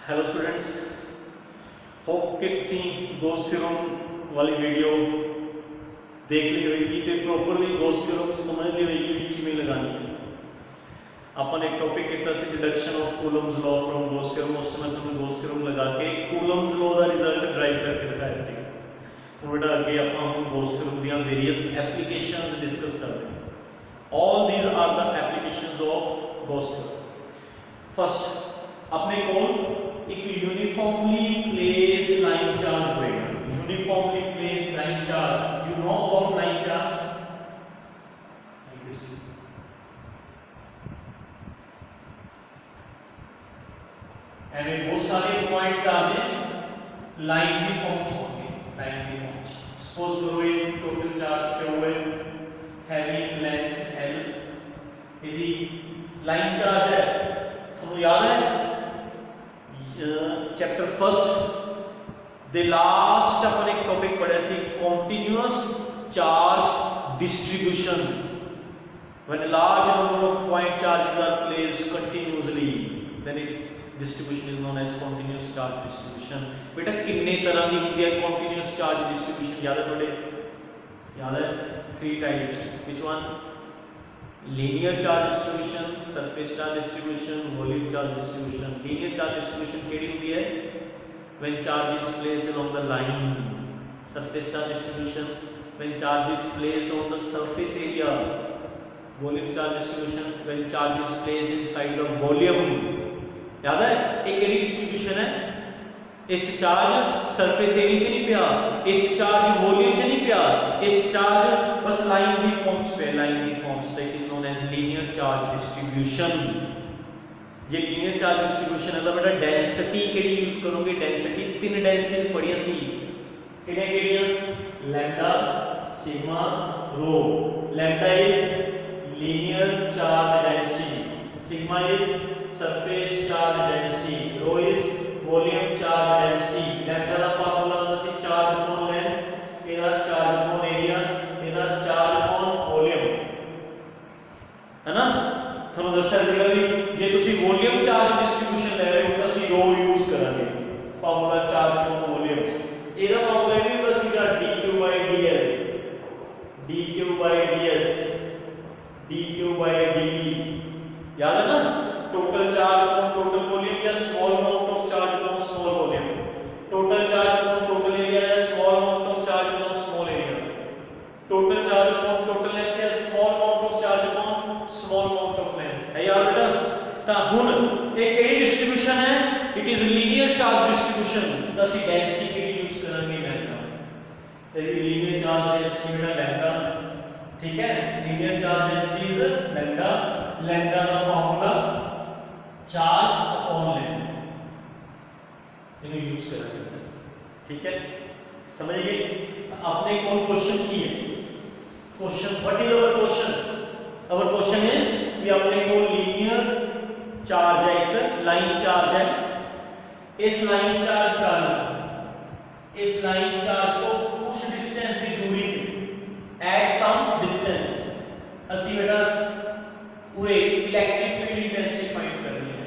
Hello students, hope कि तुसी गोस theorem वाली वीडियो देख ली होगी तो प्रॉपरली गोस थ्योरम समझ ली होगी भी किमें लगानी है। अपन एक टॉपिक किया सी deduction of Coulomb's law from Gauss theorem. उस समय तुमने गोस थ्योरम लगा के कूलम्स लॉ का रिजल्ट ड्राइव करके दिखाया सी। हुण बेटा अगे आपां गोस थ्योरम दी वेरियस एप्लीकेशंस डिस्कस करते हैं। All these are the applications of Gauss theorem. First अपने को एक यूनिफॉर्मली प्लेस्ड लाइन चार्ज होएगा। Uniformly placed line charge, you know about line charge like this. And in बहुत सारे point charges line की form होंगे। लाइन की form suppose करो ये टोटल चार्ज क्या हुए हैविंग लेंथ l, यदि लाइन चार्ज है तो याद है चैप्टर फर्स्ट दे लास्ट अपन एक टॉपिक पढ़े सी continuous charge distribution. When a large number of point charges are placed continuously then its distribution is known as continuous charge distribution। बेटा कितने तरह की होती है continuous charge distribution? याद है थोड़े? याद है? 3 types। which one? linear charge distribution, surface charge distribution, volume charge distribution। linear charge distribution केड़ी होती है? when charge is placed along the line। surface charge distribution when charge is placed on the surface area। volume charge distribution when charge is placed inside the volume। याद है एक केड़ी distribution है? इस charge surface area पे नहीं पिया, इस चार्ज वॉल्यूम च नहीं पिया, इस चार्ज बस लाइन दी फॉर्म्स पे। लाइन दी forms that is known as linear charge distribution. जे लीनियर चार्ज डिस्ट्रीब्यूशन है तो बेटा डेंसिटी केड़ी यूज करोगे? डेंसिटी 3 डेंसिटीज पढ़िया सी केड़े केड़ियां? Lambda, sigma, rho. Lambda is linear charge density, sigma is surface charge density, rho is volume charge density. Lambda का फार्मूला होता है चार्ज अपॉन लेंथ, एदा चार्ज अपॉन एरिया, एदा चार्ज अपॉन वॉल्यूम, है ना? ਤੁਹਾਨੂੰ ਦੱਸਿਆ ਸੀਗਾ ਵੀ ਜੇ ਤੁਸੀਂ ਵੋਲਿਊਮ ਚਾਰਜ ਡਿਸਟ੍ਰੀਬਿਊਸ਼ਨ ਲੈ ਰਹੇ ਹੋ ਤਾਂ ਅਸੀਂ ਰੋ ਯੂਜ਼ ਕਰਾਂਗੇ। ਫਾਰਮੂਲਾ ਚਾਰਜ अपॉन ਵੋਲਿਊਮ, ਇਹਦਾ ਫਾਰਮੂਲਾ ਇਹ ਹੁੰਦਾ ਸੀਗਾ dq/dl, dq/ds, dq/dv। याद है ना? Total charge upon total volume या small amount of charge upon small volume, total charge upon total area या small amount of charge upon small area, total charge upon total length या small amount of charge upon small amount of length. है याद बेटा? ਤਾਂ ਹੁਣ ਇਹ ਕਿਹੜੀ distribution ਹੈ? It is linear charge distribution. ਤਾਂ ਅਸੀਂ ਡੈਂਸਿਟੀ ਕਿਹੜੀ ਯੂਜ਼ ਕਰਾਂਗੇ? ਲੈਂਡਾ। ਇਹਦੀ ਲੀਨੀਅਰ ਚਾਰਜ ਡੈਂਸਿਟੀ बेटा ਲੈਂਡਾ, ठीक है? Linear charge density is lambda. Lambda का फार्मूला चार्ज अपॉन लेंथ, इन्हें यूज करेंगे। ठीक है, समझ गए? आपने कौन क्वेश्चन की है? Question what is our question? Our question is कि अपने को लीनियर चार्ज है, एक लाइन चार्ज है। इस लाइन चार्ज का इस लाइन चार्ज को कुछ डिस्टेंस की दूरी पे at some distance ਅਸੀਂ बेटा पूरे इलेक्ट्रिक फील्ड इंटेंसिटी फाइंड करनी है,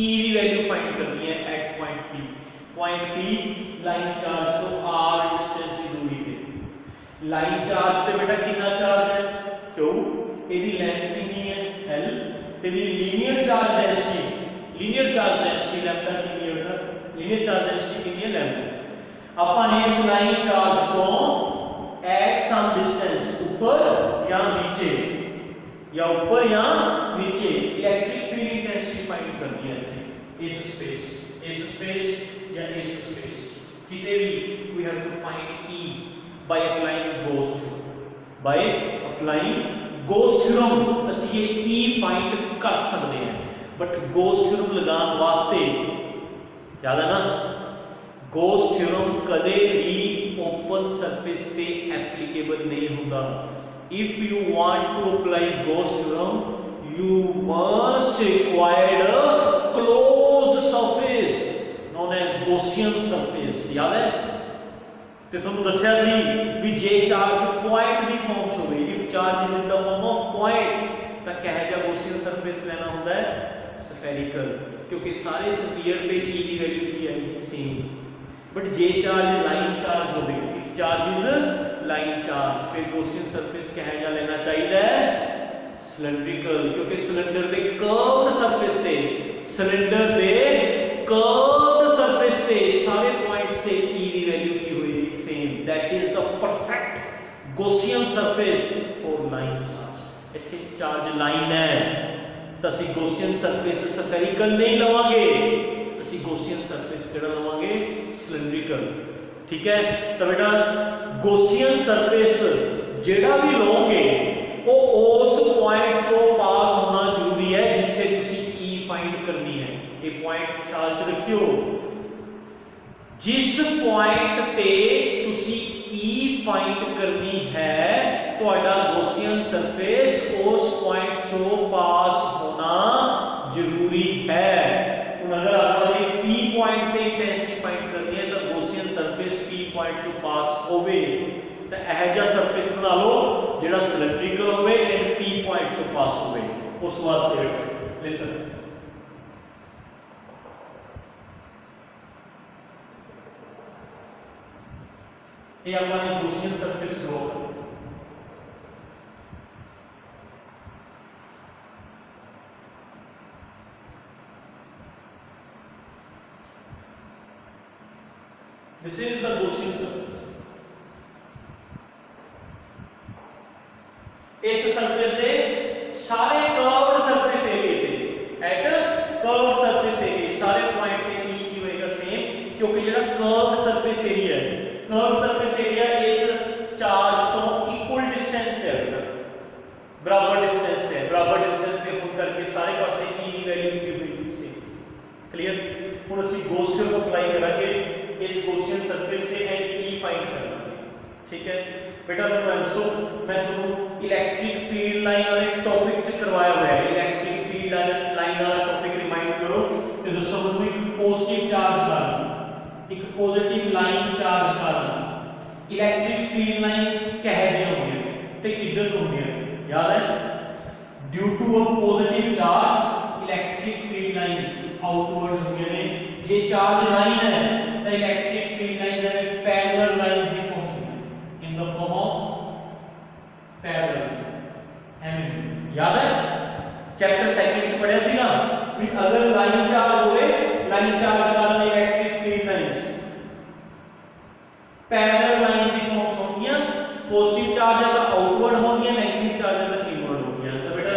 E की वैल्यू फाइंड करनी है at point P। point P line charge को r डिस्टेंस की दूरी पे। लाइन चार्ज पे बेटा कितना चार्ज है? Q, ਇਹਦੀ लेंथ कितनी है? L, ਇਹਦੀ linear charge density, linear charge density lambda कितनी है बेटा? लीनियर चार्ज डेंसिटी कितनी है? लैम्डा। अपन इस लाइन चार्ज को at some distance ऊपर या नीचे, या ऊपर या नीचे इलेक्ट्रिक फील्ड इंटेंसिटी फाइंड करनी है। इस स्पेस या इस स्पेस किते भी we have to find E by applying Gauss theorem। by applying Gauss theorem ਅਸੀਂ ਇਹ E फाइंड कर सकते हैं। बट Gauss theorem लगाने वास्ते याद है ना, Gauss theorem कदे भी ओपन सरफेस पे एप्लीकेबल नहीं होगा। If you want to apply Gauss theorem you must require a closed surface known as Gaussian surface। याद है? ਤੇ ਤੁਹਾਨੂੰ ਦੱਸਿਆ ਸੀ ਵੀ ਜੇ ਚਾਰਜ ਪੁਆਇੰਟ ਦੀ ਫਾਰਮ ਚ ਹੋਵੇ, if charge is in the farm of point, ਤਾਂ ਕਿਹੋ ਜਿਹਾ Gaussian surface ਲੈਣਾ ਹੁੰਦਾ ਹੈ? स्फेरिकल, क्योंकि सारे स्फीयर पे ई की वैल्यू की है same. But J charge line charge हो गई, if charge is line charge, फिर गॉसियन सरफेस कहा जा लेना चाहिए सिलेंड्रिकल, क्योंकि सिलेंडर दे कर्व्ड सरफेस ते सिलेंडर दे कर्व्ड सरफेस ते सारे पॉइंट्स ते ई की वैल्यू की होएगी same. That is the perfect Gaussian surface for line charge. इथे चार्ज लाइन है तो ਅਸੀਂ गॉसियन सरफेस स्फेरिकल नहीं लवांगे, ਅਸੀਂ गॉसियन सरफेस ਕਿਹੜਾ ਲਵਾਂਗੇ सिलेंड्रिकल। ठीक है, तो बेटा गॉसियन सरफेस ਜਿਹੜਾ ਵੀ ਲਓਗੇ ਉਹ ਉਸ ਪੁਆਇੰਟ ਚੋਂ ਪਾਸ ਹੋਣਾ ਜ਼ਰੂਰੀ ਹੈ ਜਿੱਥੇ ਤੁਸੀਂ E ਫਾਈਂਡ ਕਰਨੀ ਹੈ। ਇਹ ਪੁਆਇੰਟ ਖਿਆਲ ਚ ਰੱਖਿਓ, ਜਿਸ ਪੁਆਇੰਟ ਤੇ ਤੁਸੀਂ E ਫਾਈਂਡ ਕਰਨੀ ਹੈ ਤੁਹਾਡਾ गॉसियन सरफेस उस पॉइंट चो पास होना जरूरी है। अगर आपने P पॉइंट पे इंटेंसिटी फाइंड करनी है तो गॉसियन सरफेस P पॉइंट चो पास होवे, तो यह जा सरफेस बना लो जेड़ा सिलेंड्रिकल होवे एंड P पॉइंट चो पास होवे। उस वास्ते लिसन, ये अपनी गॉसियन सरफेस ड्रॉ कर। This is the gaussian surface. इस सरफेस दे सारे कर्व्ड सरफेस एरिया पे एट कर्व्ड सरफेस एरिया सारे पॉइंट पे E की होएगा सेम, क्योंकि जेड़ा कर्व्ड सरफेस एरिया है, कर्व्ड सरफेस एरिया इस चार्ज तो इक्वल डिस्टेंस पे है, बराबर डिस्टेंस पे, बराबर डिस्टेंस पे होने करके सारे पासे E की वैल्यू की होएगी सेम। क्लियर? हुन ਅਸੀਂ गॉस थ्योरम अप्लाई करांगे इस गॉसियन सरफेस से एंड P फाइंड करना है। ठीक है बेटा, मैं ਤੁਹਾਨੂੰ इलेक्ट्रिक फील्ड लाइन वाले टॉपिक च करवाया हुआ है। इलेक्ट्रिक फील्ड लाइन वाला टॉपिक रिमाइंड करो ਤੇ ਦੱਸੋ ਮੈਨੂੰ ਇੱਕ ਪੋਜ਼ਿਟਿਵ ਚਾਰਜ ਕਾਰਨ ਇੱਕ ਪੋਜ਼ਿਟਿਵ ਲਾਈਨ ਚਾਰਜ ਕਾਰਨ ਇਲੈਕਟ੍ਰਿਕ ਫੀਲਡ ਲਾਈਨਸ ਕਹੇ ਜਿਹੇ ਹੁੰਦੀਆਂ ਤੇ ਕਿੱਧਰ ਹੁੰਦੀਆਂ ਯਾਦ ਹੈ? Due to a positive charge electric field lines outwards ਹੁੰਦੀਆਂ ਨੇ। ਜੇ ਚਾਰਜ ਲਾइन है तो इलेक्ट्रिक फील्ड लाइंस है पैरेलल लाइन की form in the form of parallel. एम याद है चैप्टर सेकंड च पढ़िया सी ना भी अगर लाइन चार्ज होवे, लाइन चार्ज कारण electric field lines parallel line की फॉर्म होंगी, पॉजिटिव चार्ज है तो आउटवर्ड होंगी, नेगेटिव चार्ज है तो इनवर्ड होंगी। तो बेटा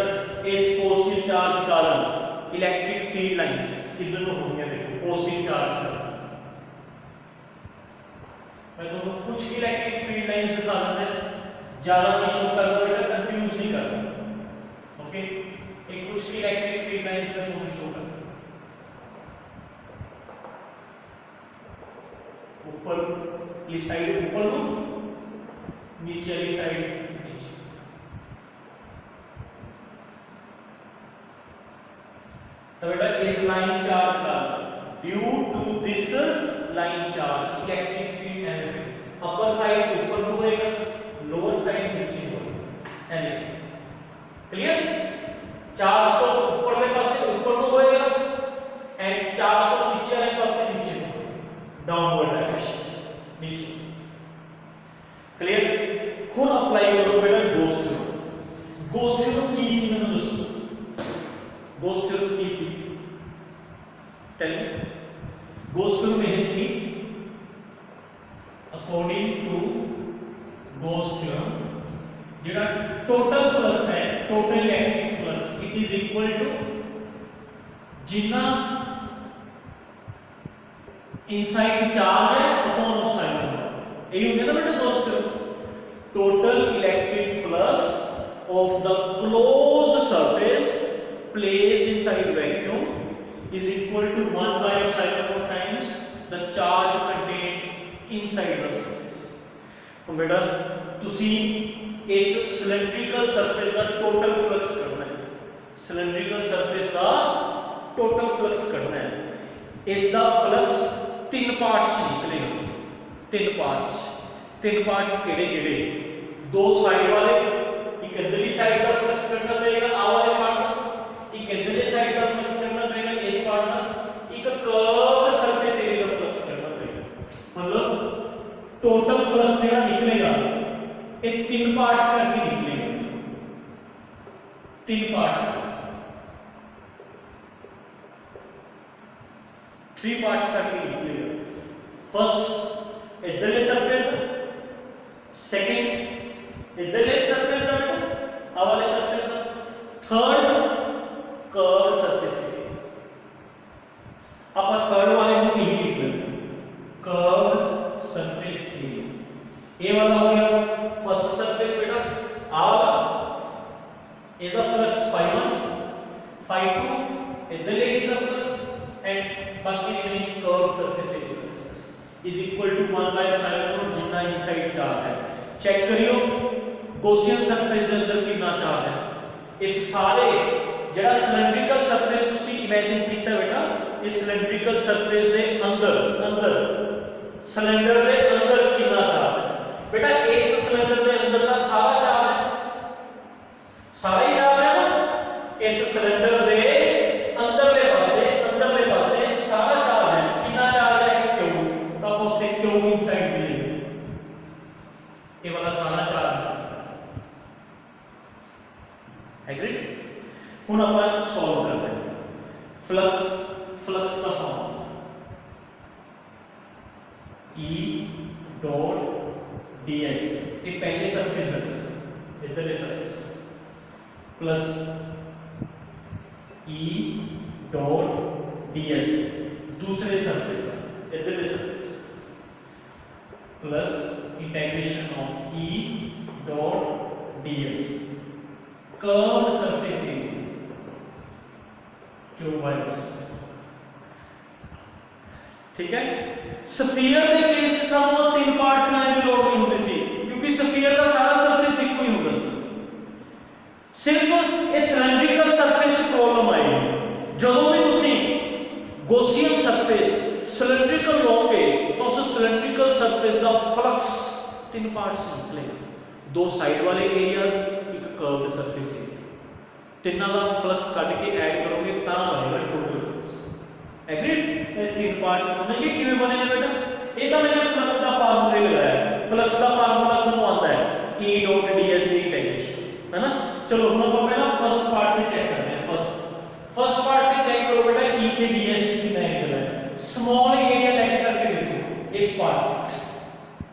इस पॉजिटिव चार्ज कारण इलेक्ट्रिक फील्ड लाइंस किधर को होंगी, देखो पॉजिटिव चार्ज कारण मैं तो कुछ इलेक्ट्रिक फील्ड लाइंस दिखा देते हैं, ज्यादा इशू कर दो बेटा, कंफ्यूज नहीं करना। ओके, एक कुछ इलेक्ट्रिक फील्ड लाइंस में तुम शो कर ऊपर वाली साइड ऊपर लो, नीचे वाली साइड नीचे। तो बेटा इस लाइन चार्ज का due to this line charge electric field energy upper side ऊपर को होएगा, लोअर साइड नीचे होएगा। Energy clear? चार्ज तो ऊपर वाले पासे ऊपर को होएगा एंड चार्ज तो नीचे वाले पासे नीचे होएगा, डाउनवर्ड डायरेक्शन नीचे। क्लियर? खुद अप्लाई करो बेटा गॉस थ्योरम। गॉस थ्योरम की सी मैंने दोस्तों, गॉस थ्योरम की सी tell me. Gauss theorem is the according to Gauss theorem जेड़ा टोटल फ्लक्स है, total electric flux it is equal to जितना इनसाइड चार्ज है अपॉन आउटसाइड। यही होगा ना बेटा Gauss theorem. Total electric flux of the closed surface placed inside vacuum is equal to 1 by epsilon naught times the charge contained inside the surface। तो बेटा तुसी इस सिलेंड्रिकल सरफेस का टोटल फ्लक्स करना है, सिलेंड्रिकल सरफेस का total flux करना है। इसका फ्लक्स तीन पार्ट्स निकलेगा, तीन पार्ट्स केड़े केड़े? दो साइड वाले, एक इधरली साइड का फ्लक्स करना पड़ेगा आ वाले पार्ट को, एक इधरली साइड का फ्लक्स करना पड़ेगा कर्व सरफेस एरिया का फ्लक्स करना पड़ेगा। मतलब टोटल फ्लक्स जेड़ा निकलेगा ये तीन पार्ट्स करके निकलेगा, तीन पार्ट्स, थ्री पार्ट्स करके निकलेगा। फर्स्ट इधरले सरफेस, सेकंड इधरले सरफेस दा बेटा आ वाले सरफेस दा, थर्ड कर्व सरफेस एरिया। आप थर्ड वाले को यही लिख लेना, कर्व सरफेस एरिया। ये वाला हो गया फर्स्ट सरफेस बेटा, आ is the flux phi1, phi2 इधरले is the flux and बाकी remaining curved surface area of flux is equal to 1 by epsilon naught जितना inside charge है। चेक करियो गॉसियन सरफेस ਦੇ ਅੰਦਰ ਕਿੰਨਾ ਚਾਰਜ ਹੈ। ਇਸ ਸਾਰੇ ਜਿਹੜਾ ਸਿਲੈਂਡਰੀਕਲ ਸਰਫੇਸ ਤੁਸੀਂ ਇਮੇਜਿਨ ਕੀਤਾ ਬੇਟਾ, ਇਸ ਸਿਲੈਂਡਰੀਕਲ ਸਰਫੇਸ ਦੇ ਅੰਦਰ ਸਿਲੰਡਰ ਦੇ ਅੰਦਰ ਕਿੰਨਾ ਚਾਰਜ ਹੈ बेटा। ਇਸ ਸਿਲੰਡਰ ਦੇ ਅੰਦਰ ਦਾ ਸਾਰਾ ਚਾਰਜ ਹੈ, सारे चार्ज है ना, इस सिलेंडर दे अंदरले पासे सारा चार्ज है। कितना चार्ज है क्यू, तब उथे क्यू इनसाइड मिलेगा, ये वाला सारा चार्ज एग्रीड। हुन अपन सॉल्व करते हैं फ्लक्स का फॉर्म E डॉट ds, ये पहले सरफेस है इधरले surface, plus E dot ds दूसरे सरफेस इधरले surface, plus integration of E dot ds curve surface area q by ठीक है। स्फीयर ਦੇ ਕੇਸ ਸਾਨੂੰ तीन पार्ट्स ਲੈਣ ਦੀ ਲੋੜ ਨਹੀਂ ਹੁੰਦੀ ਸੀ, क्योंकि स्फीयर ਦਾ ਸਾਰਾ ਸਰਫੇਸ ਇੱਕੋ ਹੀ ਹੁੰਦਾ ਸੀ। सिर्फ इस सिलेंड्रिकल सरफेस प्रॉब्लम आई जो भी तुसी गॉसियन सरफेस सिलेंड्रिकल लोगे तो उस सिलेंड्रिकल सरफेस का फ्लक्स तीन पार्ट्स निकलेगा, दो साइड वाले एरियाज, एक कर्व्ड सरफेस एरिया, तीनों का फ्लक्स काट के ऐड करोगे ता बनेगा टोटल फ्लक्स। एग्रीड। तीन पार्ट्स समझिए किवें बने बेटा। ये तो मैंने फ्लक्स का फार्मूला लगाया, फ्लक्स का फार्मूला ਤੁਹਾਨੂੰ आता है E डॉट ds की इंटीग्रेशन है ना। चलो हम पहला फर्स्ट पार्ट में चेक करते हैं। फर्स्ट पार्ट में चेक करो बेटा E के ds कितना एंगल है। स्मॉल एरिया लेट करके देखो, इस पार्ट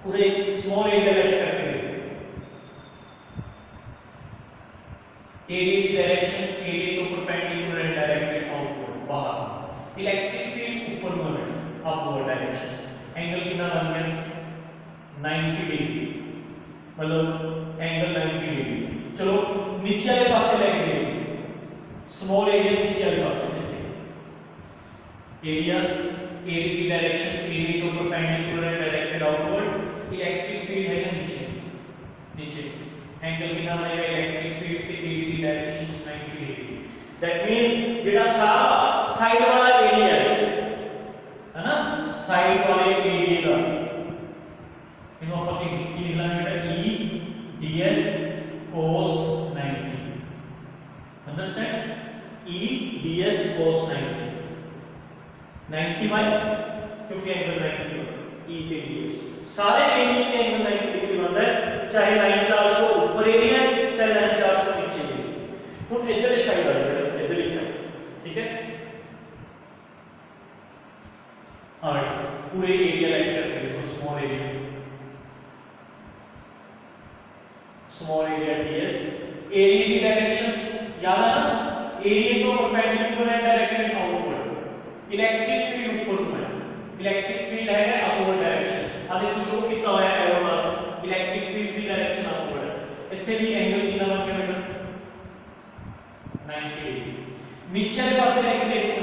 पूरे स्मॉल एरिया लेट करके देखो, एरिया की डायरेक्शन एरिया तो परपेंडिकुलर एंड डायरेक्टेड आउटवर्ड बाहर, इलेक्ट्रिक फील्ड ऊपर मूवमेंट अपवर्ड डायरेक्शन, एंगल कितना बन गया 90 डिग्री, मतलब एंगल 90 डिग्री। चलो नीचे वाले पासे लेके देखो, स्मॉल एरिया नीचे वाले पासे देखो, एरिया की डायरेक्शन एरिया तो परपेंडिकुलर है डायरेक्टेड आउटवर्ड, इलेक्ट्रिक फील्ड है नीचे एंगल कितना बनेगा इलेक्ट्रिक फील्ड के एरिया की डायरेक्शन 90 डिग्री। दैट मींस जेड़ा सारा साइड वाला एरिया है ना, साइड वाले एरिया का इनो अपन की लिखना बेटा E ds cos 90, understand. E ds cos 90 by, क्योंकि एंगल 90 E के ds सारे एरिया के एंगल 90 डिग्री बनता है, चाहे लाइन चार्ज को ऊपर एरिया है चाहे लाइन चार्ज को नीचे एरिया। हुन इधर ही साइड आ जाएगा, इधर ही साइड, ठीक है। और पूरे एरिया लाइन करके देखो, स्मॉल एरिया ds, एरिया की डायरेक्शन याद है ना, एरिया तो परपेंडिकुलर है डायरेक्टेड आउटवर्ड, इलेक्ट्रिक फील्ड ऊपर में, इलेक्ट्रिक फील्ड है अपवर्ड डायरेक्शन। आ देखो शो कितना होया एरो वाला, इलेक्ट्रिक फील्ड की डायरेक्शन अपवर्ड है। इथे भी एंगल कितना बन गया बेटा 90 डिग्री। नीचे वाले पासे लेके देखो,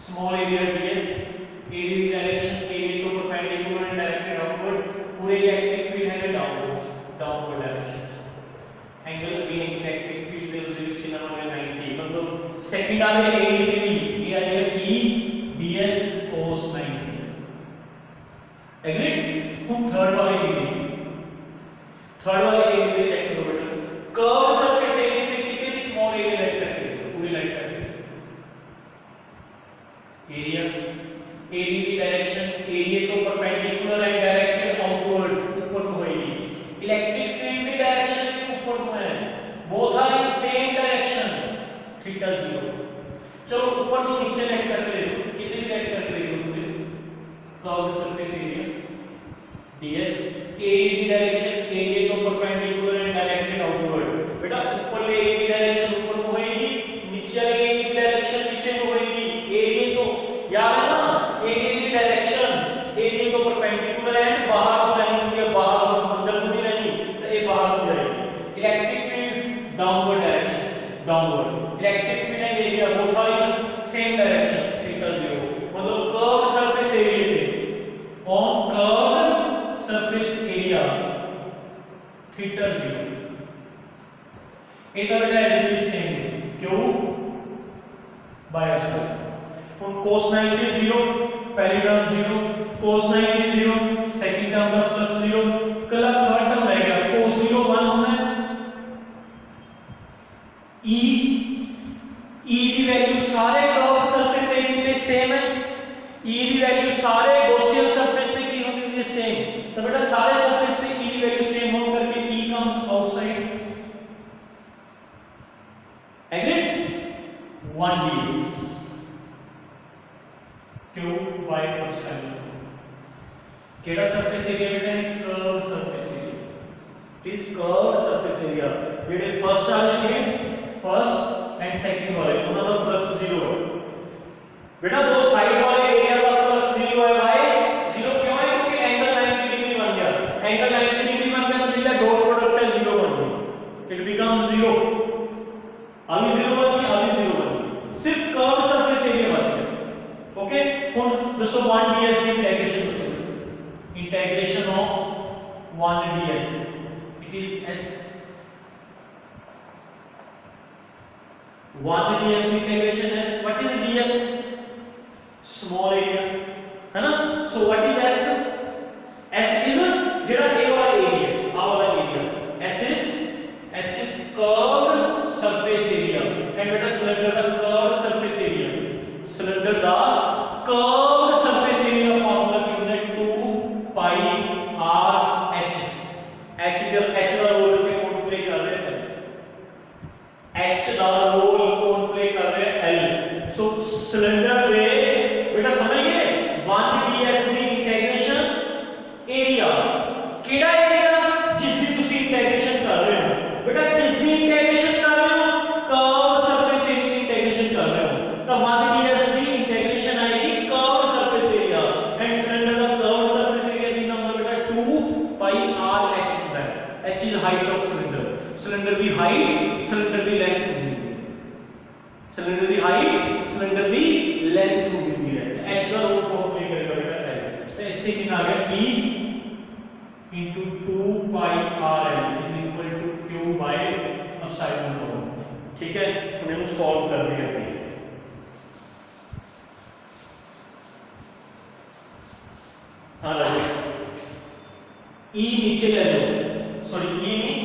स्मॉल एरिया ds, एरिया की डायरेक्शन एरिया तो परपेंडिकुलर है डायरेक्टेड आउटवर्ड, पूरे इलेक्ट्रिक फील्ड है downward direction, angle again electric field दे उसके बीच कितना बन गया 90, मतलब सेकंड वाले एरिया के भी ये आ जाएगा E ds cos 90। एग्रीड। हम थर्ड वाले एरिया चेक करो बेटा, कर्व सरफेस एरिया पे कितने भी स्मॉल एरिया लाइट करके देखो, पूरी लाइट करके एरिया की डायरेक्शन, एरिया तो परपेंडिकुलर एंड डायरेक्टेड आउटवर्ड्स, ऊपर को होगी। इलेक्ट्रिक फील्ड की डायरेक्शन भी ऊपर को है, both are in same direction, theta 0। चलो ऊपर तो नीचे लेट करके देखो, कितने लेट करके देखो मुझे curve surface area ds, area की डायरेक्शन, एरिया तो परपेंडिकुलर एंड डायरेक्टेड आउटवर्ड्स, बेटा ऊपर ले एरिया की डायरेक्शन ऊपर को होगी, नीचे एरिया की डायरेक्शन नीचे को होगी। एरिया तो याद है ना, एरिया की डायरेक्शन, एरिया तो परपेंडिकुलर एंड बाहर को लानी है, बाहर को अंदर को नहीं लानी, तो ये बाहर को जाएगी। Electric field downward direction, downward, electric field and area both are in same direction, theta 0, मतलब कर्व सरफेस एरिया पे on curve surface area theta 0, इधर बेटा एज इट इज सेम, क्यों बाय एप्सिलॉन। और cos 90 0, पहली टर्म 0, cos 90 0, सेकंड टर्म का flux 0, कल third term रह गया cos 0 1 होना है, e की वैल्यू सारे कर्व सरफेस एरिया पे सेम है, e की वैल्यू सारे गॉसियन सरफेस पे की होगी सेम, तो बेटा सारे सरफेस पे e की वैल्यू सेम हो करके e comes outside, agreed, 1ds Q by epsilon. केड़ा सरफेस एरिया बेटा, curve surface area, it is curve surface area. जेडे फर्स्ट वाले सेम, फर्स्ट एंड सेकंड वाले उनका दा फ्लक्स 0 है बेटा, दो साइड वाले एरिया का फ्लक्स 0 है भाई, 0 क्यों है, क्योंकि एंगल 90 डिग्री बन गया, एंगल 90 डिग्री बन गया तो जिसका डॉट प्रोडक्ट है 0 बन गई, इट बिकम्स 0, अभी 0 बन गई, अभी 0 बन गई, सिर्फ कर्व सरफेस एरिया बच गया। ओके, ਹੁਣ दोस्तों 1ds की इंटीग्रेशन दोस्तों, integration of 1ds, it is s 1ds integration s, what is ds, small area है ना, so what is s, s is जेड़ा ए वाला एरिया, आ वाला area, s is curve surface area, and बेटा सिलेंडर का curve surface area, cylinder का curve surface area formula क्या होता है, 2 पाई r h, h का रोल कौन प्ले कर रहे हैं, h का रोल कौन प्ले कर रहे हैं, l, सो सिलेंडर दे बेटा समझ गए 1ds ਦੀ इंटीग्रेशन एरिया, केड़ा एरिया जिसकी ਤੁਸੀਂ इंटीग्रेशन कर रहे हो, बेटा किसकी इंटीग्रेशन कर रहे हो, कर्व सरफेस एरिया की इंटीग्रेशन कर रहे हो, तो 1ds ਦੀ इंटीग्रेशन आएगी curve surface area, and cylinder का कर्व सरफेस एरिया की नाम बेटा 2 पाई r h होता है, h is height of cylinder, cylinder की हाइट, सिलेंडर की लेंथ होगी, सिलेंडर की हाइट, सिलेंडर की लेंथ होगी है, h का रोल कौन प्ले करेगा बेटा l, तो इथे कितना आ गया e into 2 pi rl is equal to q by epsilon naught, ठीक है, हमने वो सॉल्व कर दिया है। हाँ लगे e नीचे ले लो, सॉरी e नहीं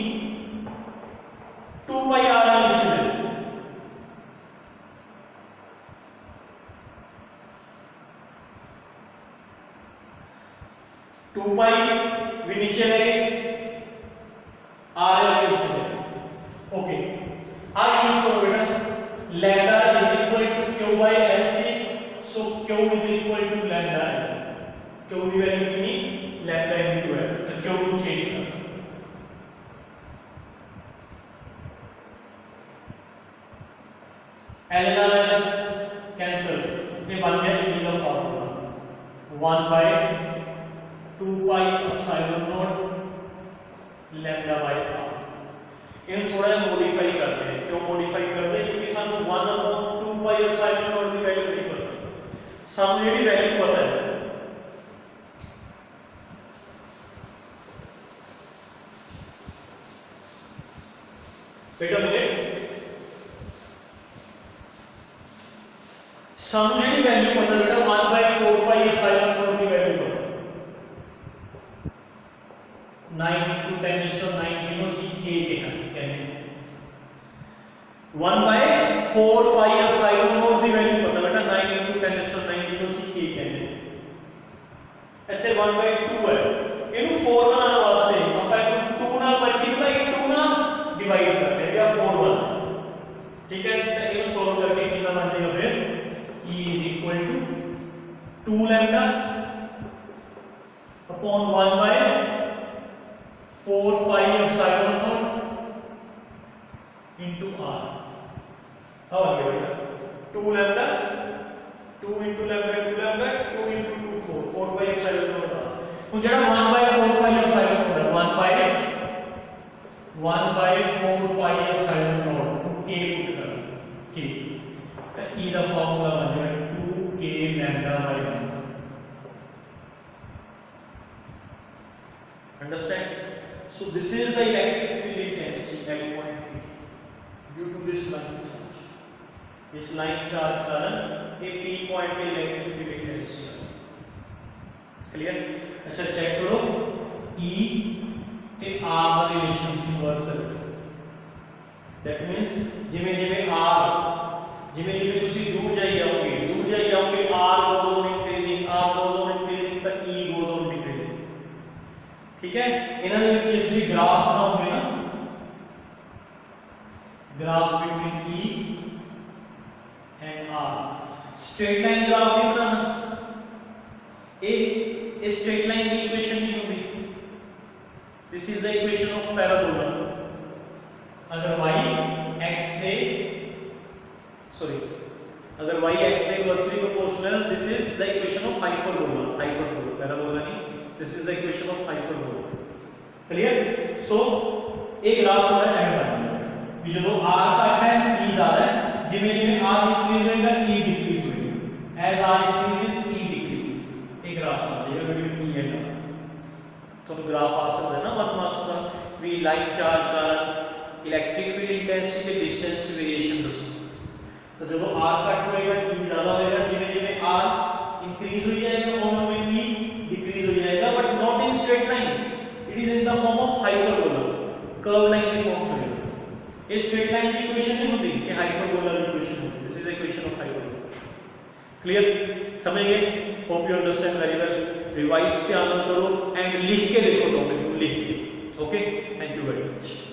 2 pi rl नीचे ले लो, टू पाई भी नीचे लगे, आर एल नीचे लगे, ओके, आ यूज करो बेटा, lambda is equal to Q by L see, so Q is equal to lambda L, Q की वैल्यू कितनी, लैम्डा इनटू एल, तो क्यू को चेंज कर, एल ना एल कैंसिल, ये बन गया ई का formula 1 by 2 pi epsilon naught lambda by r, इन थोड़ा मॉडिफाई करते हैं, क्यों मॉडिफाई करते हैं, क्योंकि सानू 1/2 पाई एप्सिलॉन नॉट की वैल्यू नहीं पता, सामने की वैल्यू पता है, बेटा मिनट, सामने की वैल्यू पता बेटा 1/4 पाई एप्सिलॉन नॉट की वैल्यू पता, 9 into 10 is to 9 0 c k के हैं, 1 by 4 pi epsilon naught the value ਪਤਾ ਬੇਟਾ 9 into 10 to 9 ਜਿਹਨੂੰ ਅਸੀਂ ਕੀ ਕਹਿੰਦੇ ਇੱਥੇ 1 by 2 ਹੈ ਇਹਨੂੰ 4 ਬਣਾਉਣ ਵਾਸਤੇ ਆਪਾਂ ਇਹਨੂੰ 2 ਨਾਲ ਮਲਟੀਪਲਾਈ 2 ਨਾਲ ਡਿਵਾਈਡ ਕਰਦੇ ਹਾਂ ਜਾਂ 4 ਬਣ ठीक है तो इसको सॉल्व करके कितना बन जाएगा फिर E is equal to 2 lambda upon 1 by 4 pi epsilon naught into R how आ गया बेटा 2 lambda 2 into lambda 2 lambda 2 into 2 4 pi epsilon naught R तो जेड़ा 1 by 4 pi epsilon naught 1 by 4 pi epsilon naught K put कर K तो E का formula बन जाएगा 2K lambda by 1 understand so this is the electric field intensity at point P due to this line charge इस line charge कारण ये P point पे electric field intensity है क्लियर अच्छा चेक करो E ਤੇ R ਦਾ ਰਿਲੇਸ਼ਨ ਇਨਵਰਸ ਹੈ that means ਜਿਵੇਂ ਜਿਵੇਂ ਤੁਸੀਂ ਦੂਰ ਜਾਈ ਜਾਓਗੇ R goes on increasing ਤਾਂ E goes on decreasing ਠੀਕ ਹੈ ਇਹਨਾਂ ਦੇ ਵਿੱਚ ਜੇ ਤੁਸੀਂ ਗ੍ਰਾਫ ਬਣਾਓਗੇ ਨਾ graph between E and R straight line graph नहीं बनाना इस स्ट्रेट लाइन की इक्वेशन नहीं होगी this is the equation of parabola अगर y x से inversely proportional this is the equation of hyperbola parabola नहीं this is the equation of hyperbola clear so एक graph हमारा ऐड बनना भी जो r घट है e ज्यादा है जिमें जिमें r इंक्रीज होएगा e डिक्रीज होएगा as r increases e decreases एक ग्राफ बन जाएगा बिटवीन e and r तो ग्राफ आ सकता है ना 1 मार्क्स का भी लाइन चार्ज कारण इलेक्ट्रिक फील्ड इंटेंसिटी के डिस्टेंस वेरिएशन दसो तो जब r घट होएगा e ज्यादा होएगा जिमें जिमें r इंक्रीज हो जाएगा और में e डिक्रीज हो जाएगा but not in straight line it is in the form of hyperbola curve line की फॉर्म चलेगा ये स्ट्रेट लाइन की इक्वेशन नहीं होती ये हाइपरबोला की इक्वेशन होती है this is the equation of hyperbola clear समझ गए hope you understand very well revise ध्यान करो एंड लिख के देखो टॉपिक लिख के okay thank you very much